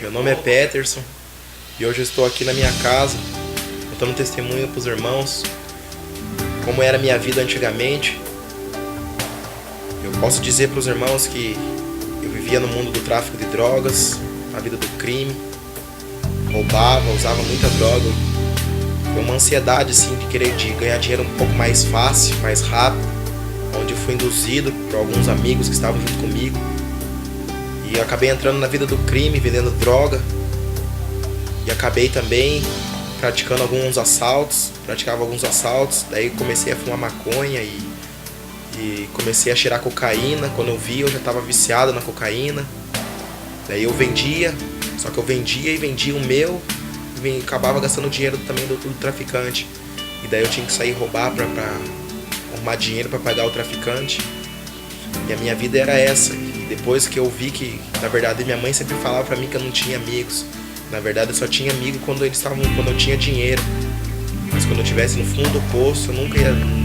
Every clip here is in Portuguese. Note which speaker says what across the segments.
Speaker 1: Meu nome é Peterson e hoje eu estou aqui na minha casa contando um testemunho para os irmãos como era a minha vida antigamente. Eu posso dizer para os irmãos que eu vivia no mundo do tráfico de drogas, na vida do crime, roubava, usava muita droga. Foi uma ansiedade assim de ganhar dinheiro um pouco mais fácil, mais rápido, onde eu fui induzido por alguns amigos que estavam junto comigo. E eu acabei entrando na vida do crime, vendendo droga. E acabei também praticava alguns assaltos. Daí comecei a fumar maconha e comecei a cheirar cocaína. Quando eu vi, eu já estava viciado na cocaína. Daí eu vendia, só que eu vendia o meu e acabava gastando dinheiro também do traficante. E daí eu tinha que sair roubar para arrumar dinheiro para pagar o traficante. E a minha vida era essa. E depois que eu vi que, na verdade, minha mãe sempre falava para mim que eu não tinha amigos. Na verdade, eu só tinha amigo quando eu tinha dinheiro. Mas quando eu estivesse no fundo do poço,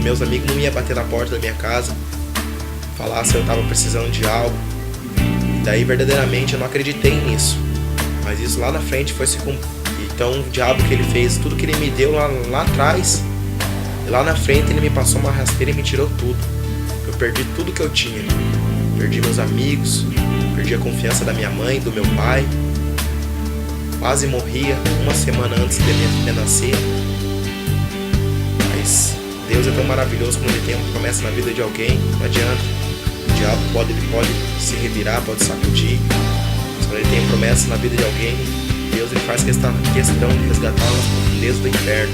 Speaker 1: meus amigos não iam bater na porta da minha casa, falar se eu estava precisando de algo. E daí, verdadeiramente, eu não acreditei nisso. Mas isso lá na frente foi se cumprir. Então, o diabo que ele fez, tudo que ele me deu lá atrás, e lá na frente ele me passou uma rasteira e me tirou tudo. Eu perdi tudo que eu tinha. Perdi meus amigos, perdi a confiança da minha mãe, do meu pai. Quase morria uma semana antes de minha filha nascer. Mas Deus é tão maravilhoso quando Ele tem uma promessa na vida de alguém. Não adianta. O diabo pode se revirar, pode sacudir. Mas quando Ele tem promessa na vida de alguém, Deus ele faz questão de resgatar nas profundezas do inferno.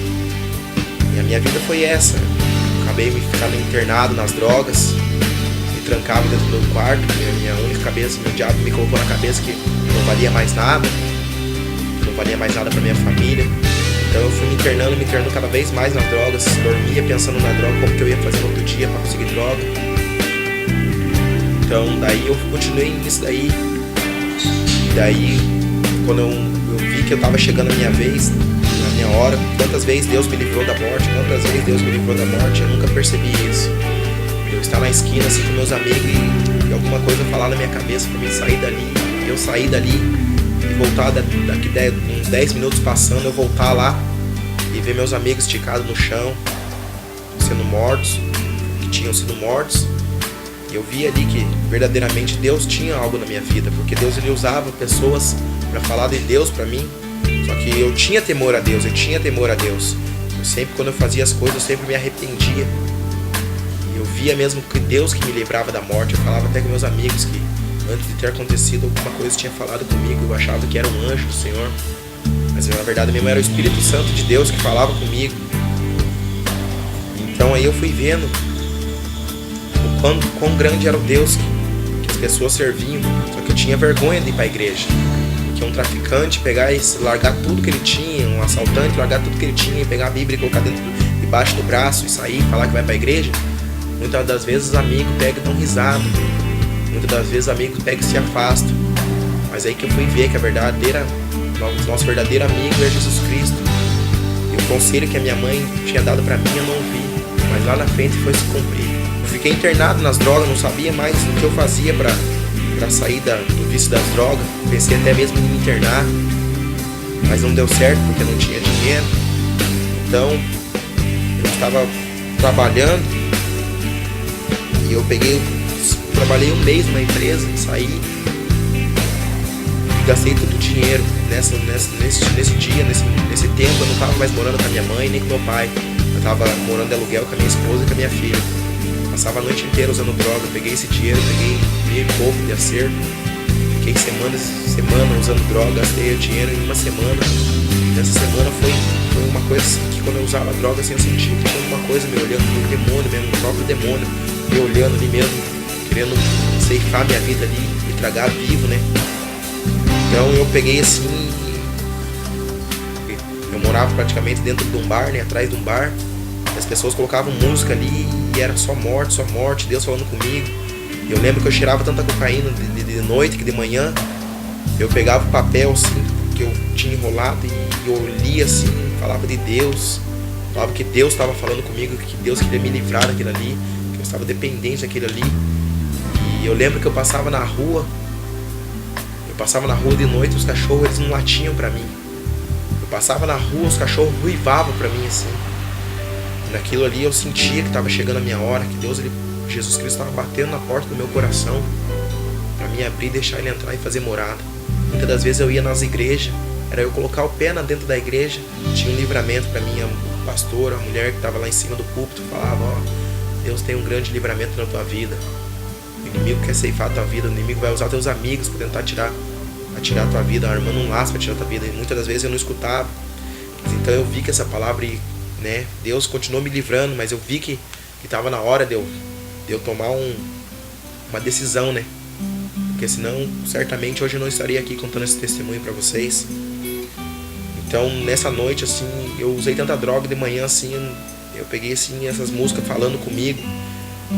Speaker 1: E a minha vida foi essa. Eu acabei me ficando internado nas drogas. Me trancava dentro do meu quarto. Minha única cabeça, meu diabo me colocou na cabeça que não valia mais nada. Não valia mais nada pra minha família. Então eu fui me internando cada vez mais nas drogas. Dormia pensando na droga, como que eu ia fazer no outro dia pra conseguir droga. Então daí eu continuei nisso daí. E daí quando eu vi que eu tava chegando a minha vez, na minha hora, quantas vezes Deus me livrou da morte, eu nunca percebi isso. Eu estar na esquina assim com meus amigos e alguma coisa falar na minha cabeça pra mim sair dali. Eu sair dali e voltar daqui uns 10 minutos passando, eu voltar lá e ver meus amigos esticados no chão, que tinham sido mortos. E eu vi ali que verdadeiramente Deus tinha algo na minha vida, porque Deus ele usava pessoas para falar de Deus para mim. Só que eu tinha temor a Deus. Eu sempre, quando eu fazia as coisas, eu sempre me arrependia. Eu via mesmo que Deus que me livrava da morte. Eu falava até com meus amigos que antes de ter acontecido alguma coisa tinha falado comigo. Eu achava que era um anjo do Senhor, mas na verdade mesmo era o Espírito Santo de Deus que falava comigo. Então aí eu fui vendo o quão grande era o Deus que as pessoas serviam. Só que eu tinha vergonha de ir para a igreja. Que um traficante pegar e largar tudo que ele tinha, um assaltante largar tudo que ele tinha e pegar a Bíblia e colocar debaixo do braço e sair, falar que vai para a igreja. Muitas das vezes os amigos pegam e dão risada. Muitas das vezes os amigos pegam e se afastam. Mas aí que eu fui ver que o nosso verdadeiro amigo é Jesus Cristo. E o conselho que a minha mãe tinha dado para mim eu não ouvi, mas lá na frente foi se cumprir. Eu fiquei internado nas drogas, não sabia mais o que eu fazia para sair do vício das drogas. Pensei até mesmo em me internar, mas não deu certo porque eu não tinha dinheiro. Então eu estava trabalhando e trabalhei um mês numa empresa, saí e gastei todo o dinheiro nesse tempo. Eu não estava mais morando com a minha mãe nem com meu pai. Eu estava morando de aluguel com a minha esposa e com a minha filha. Passava a noite inteira usando droga. Peguei esse dinheiro, peguei meio pouco de acerto. Fiquei semana usando droga, gastei o dinheiro em uma semana. Nessa semana foi uma coisa assim, que quando eu usava droga assim, eu sentia que tinha alguma coisa me olhando, um demônio mesmo, o próprio demônio me olhando ali mesmo, querendo ceifar minha vida ali, me tragar vivo, né? Então eu peguei assim, eu morava praticamente dentro de um bar, né? Atrás de um bar. As pessoas colocavam música ali e era só morte, Deus falando comigo. E eu lembro que eu cheirava tanta cocaína de noite que de manhã eu pegava o papel assim que eu tinha enrolado e eu lia assim, falava de Deus, falava que Deus estava falando comigo, que Deus queria me livrar daquilo ali, que eu estava dependente daquilo ali. E eu lembro que eu passava na rua, passava na rua de noite, os cachorros eles não latiam pra mim. Eu passava na rua, os cachorros ruivavam pra mim assim. E naquilo ali eu sentia que estava chegando a minha hora, que Jesus Cristo estava batendo na porta do meu coração pra me abrir, deixar ele entrar e fazer morada. Muitas das vezes eu ia nas igrejas, era eu colocar o pé dentro da igreja, tinha um livramento pra mim, o pastor, a mulher que estava lá em cima do púlpito falava: ó, Deus tem um grande livramento na tua vida. O inimigo quer ceifar a tua vida, o inimigo vai usar teus amigos para tentar tirar a tua vida, armando um laço para tirar a tua vida. E muitas das vezes eu não escutava. Então eu vi que essa palavra, né, Deus continuou me livrando, mas eu vi que estava na hora de eu tomar uma decisão, né? Porque senão, certamente, hoje eu não estaria aqui contando esse testemunho para vocês. Então, nessa noite, assim, eu usei tanta droga de manhã, assim, eu peguei, assim, essas músicas falando comigo.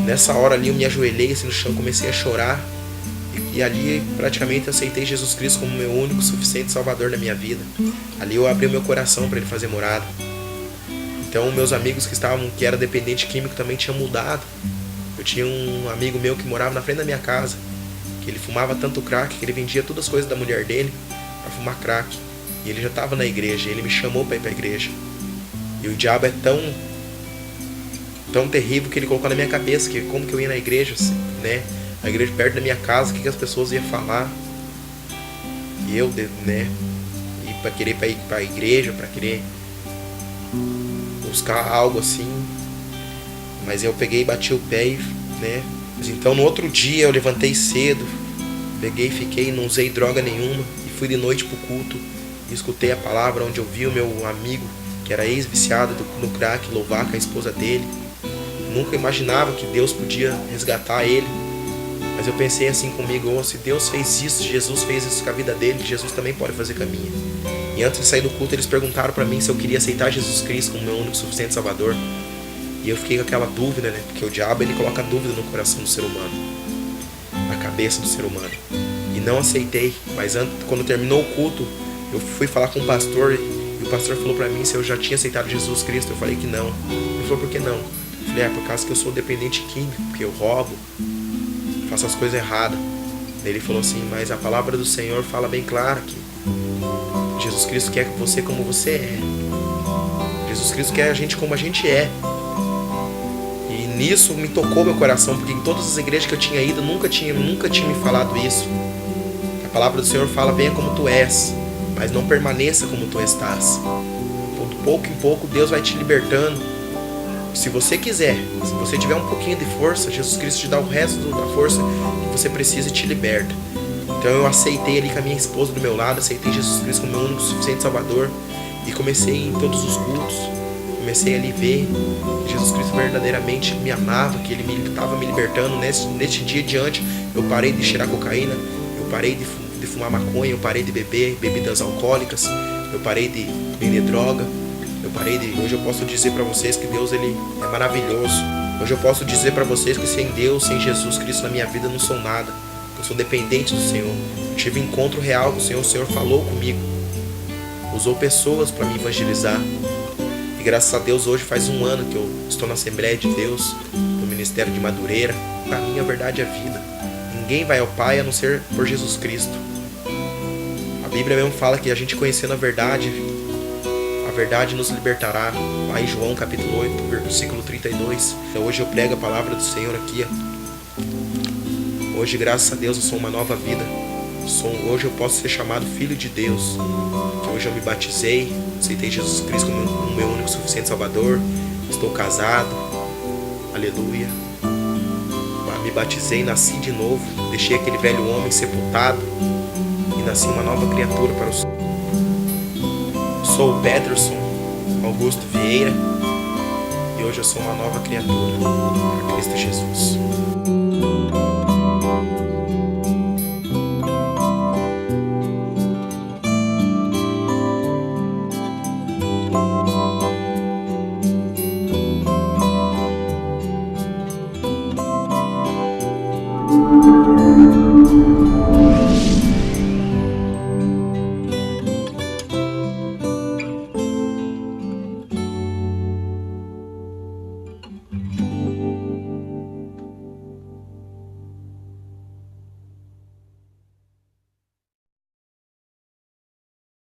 Speaker 1: Nessa hora ali eu me ajoelhei assim no chão, comecei a chorar. E ali praticamente aceitei Jesus Cristo como meu único, suficiente Salvador da minha vida. Ali eu abri o meu coração para ele fazer morada. Então meus amigos que era dependente químico também tinham mudado. Eu tinha um amigo meu que morava na frente da minha casa, que ele fumava tanto crack que ele vendia todas as coisas da mulher dele para fumar crack. E ele já estava na igreja, ele me chamou para ir para a igreja. E o diabo é tão terrível que ele colocou na minha cabeça que como que eu ia na igreja, né? A igreja perto da minha casa, o que as pessoas iam falar? E eu, né? Ir para a igreja, para querer buscar algo assim. Mas eu peguei e bati o pé, né? Então no outro dia eu levantei cedo, peguei, fiquei, não usei droga nenhuma e fui de noite pro culto e escutei a palavra, onde eu vi o meu amigo que era ex-viciado no crack louvar com a esposa dele. Nunca imaginava que Deus podia resgatar ele. Mas eu pensei assim comigo: oh, se Deus fez isso, Jesus fez isso com a vida dele, Jesus também pode fazer com a minha. E antes de sair do culto, eles perguntaram pra mim se eu queria aceitar Jesus Cristo como meu único suficiente Salvador. E eu fiquei com aquela dúvida, né? Porque o diabo, ele coloca dúvida no coração do ser humano, na cabeça do ser humano. E não aceitei. Mas quando terminou o culto, eu fui falar com o pastor e o pastor falou pra mim se eu já tinha aceitado Jesus Cristo. Eu falei que não. Ele falou: por que não? Eu falei: por causa que eu sou dependente químico, porque eu roubo, faço as coisas erradas. Ele falou assim: mas a palavra do Senhor fala bem claro que Jesus Cristo quer você como você é. Jesus Cristo quer a gente como a gente é. E nisso me tocou meu coração, porque em todas as igrejas que eu tinha ido, nunca tinha me falado isso. A palavra do Senhor fala: venha como tu és, mas não permaneça como tu estás. De pouco em pouco Deus vai te libertando. Se você quiser, se você tiver um pouquinho de força, Jesus Cristo te dá o resto da força que você precisa e te liberta. Então eu aceitei ali com a minha esposa do meu lado, aceitei Jesus Cristo como meu único suficiente Salvador e comecei em todos os cultos, comecei ali a ver que Jesus Cristo verdadeiramente me amava, que Ele estava me libertando. Neste dia diante, eu parei de cheirar cocaína, eu parei de fumar maconha, eu parei de beber bebidas alcoólicas, eu parei de vender droga. Hoje eu posso dizer para vocês que Deus, ele é maravilhoso. Hoje eu posso dizer para vocês que sem Deus, sem Jesus Cristo na minha vida, eu não sou nada. Eu sou dependente do Senhor. Eu tive um encontro real com o Senhor falou comigo. Usou pessoas para me evangelizar. E graças a Deus hoje faz 1 ano que eu estou na Assembleia de Deus, no Ministério de Madureira. Para mim a verdade é a vida. Ninguém vai ao Pai a não ser por Jesus Cristo. A Bíblia mesmo fala que a gente conhecendo a verdade nos libertará. Lá em João capítulo 8, versículo 32. Então hoje eu prego a palavra do Senhor aqui. Hoje, graças a Deus, eu sou uma nova vida. Hoje eu posso ser chamado filho de Deus. Que hoje eu me batizei, aceitei Jesus Cristo como meu único suficiente Salvador. Estou casado. Aleluia. Me batizei, nasci de novo. Deixei aquele velho homem sepultado e nasci uma nova criatura para o Senhor. Sou o Peterson Augusto Vieira e hoje eu sou uma nova criatura para Cristo Jesus.